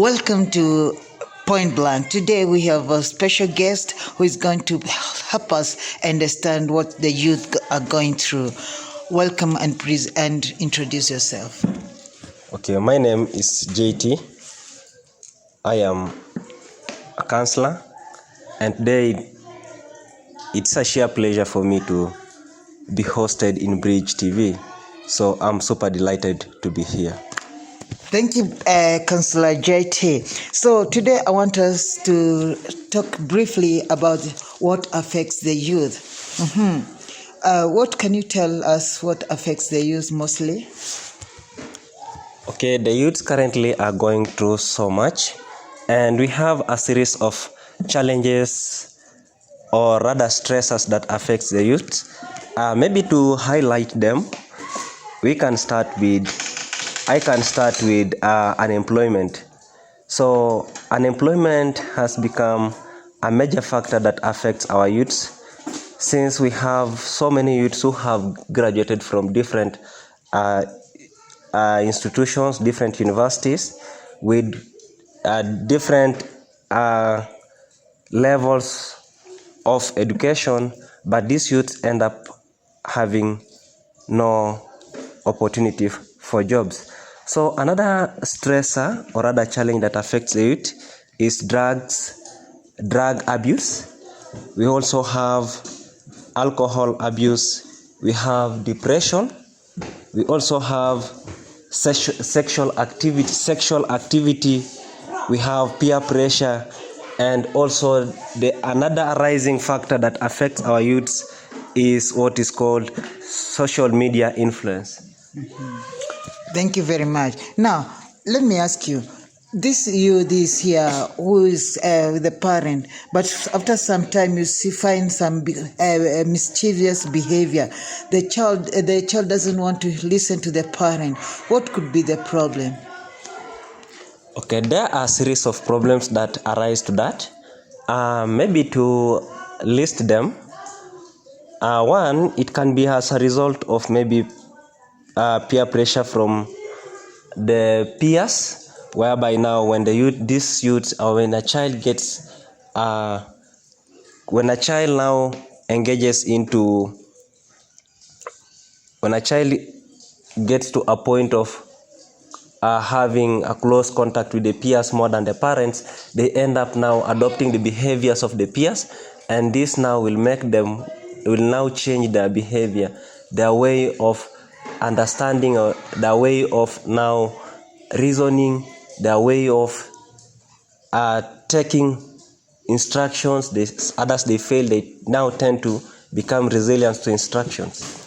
Welcome to Point Blank. Today we have a special guest who is going to help us understand what the youth are going through. Welcome and please introduce yourself. Okay, my name is JT. I am a counselor, and today it's a sheer pleasure for me to be hosted in Bridge TV. So I'm super delighted to be here. Thank you, Councillor JT. So today I want us to talk briefly about what affects the youth. What can you tell us what affects the youth mostly? Okay, the youths currently are going through so much, and we have a series of challenges or rather stressors that affects the youth. Maybe to highlight them, I can start with unemployment. So unemployment has become a major factor that affects our youths, since we have so many youths who have graduated from different institutions, different universities, with different levels of education, but these youths end up having no opportunity for jobs. So another stressor or rather challenge that affects the youth is drug abuse. We also have alcohol abuse. We have depression. We also have sexual activity. We have peer pressure, and also another rising factor that affects our youths is what is called social media influence. Thank you very much. Now, let me ask you, this youth is here who is with the parent, but after some time you find some mischievous behavior. The child doesn't want to listen to the parent. What could be the problem? Okay, there are a series of problems that arise to that. Maybe to list them. One, it can be as a result of maybe peer pressure from the peers, whereby now when when a child now engages into, when a child gets to a point of having a close contact with the peers more than the parents, they end up now adopting the behaviors of the peers, and this now will now change their behavior, their way of understanding, or their way of now reasoning, their way of taking instructions. Others they fail, they now tend to become resilient to instructions.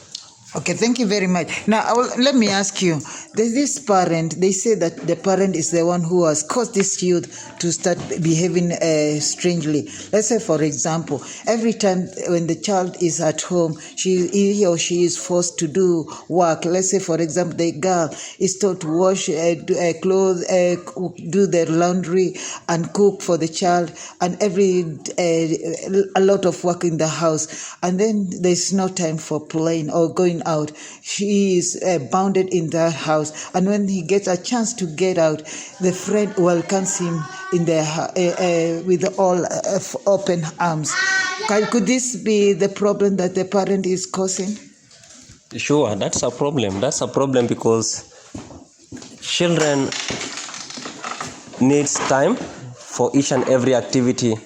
Okay, thank you very much. Now, let me ask you, this parent, they say that the parent is the one who has caused this youth to start behaving strangely. Let's say, for example, every time when the child is at home, he or she is forced to do work. Let's say, for example, the girl is told to wash clothes, do their laundry, and cook for the child, and a lot of work in the house. And then there's no time for playing or going out. She is bounded in that house, and when he gets a chance to get out, the friend welcomes him in with all open arms. Could this be the problem that the parent is causing? Sure, that's a problem. That's a problem because children needs time for each and every activity.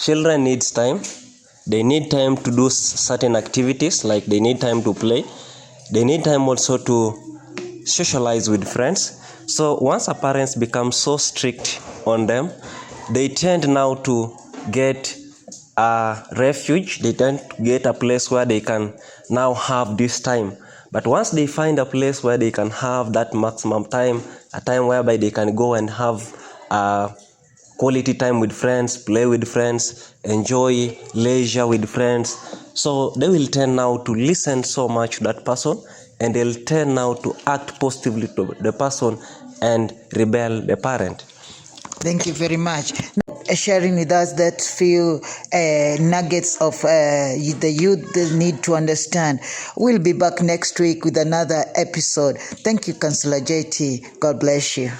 Children needs time. They need time to do certain activities, like they need time to play. They need time also to socialize with friends. So once our parents become so strict on them, they tend now to get a refuge. They tend to get a place where they can now have this time. But once they find a place where they can have that maximum time, a time whereby they can go and have quality time with friends, play with friends, enjoy leisure with friends, so they will tend now to listen so much to that person, and they'll tend now to act positively to the person and rebel the parent. Thank you very much. Sharing with us that few nuggets of the youth need to understand. We'll be back next week with another episode. Thank you, Councillor JT. God bless you.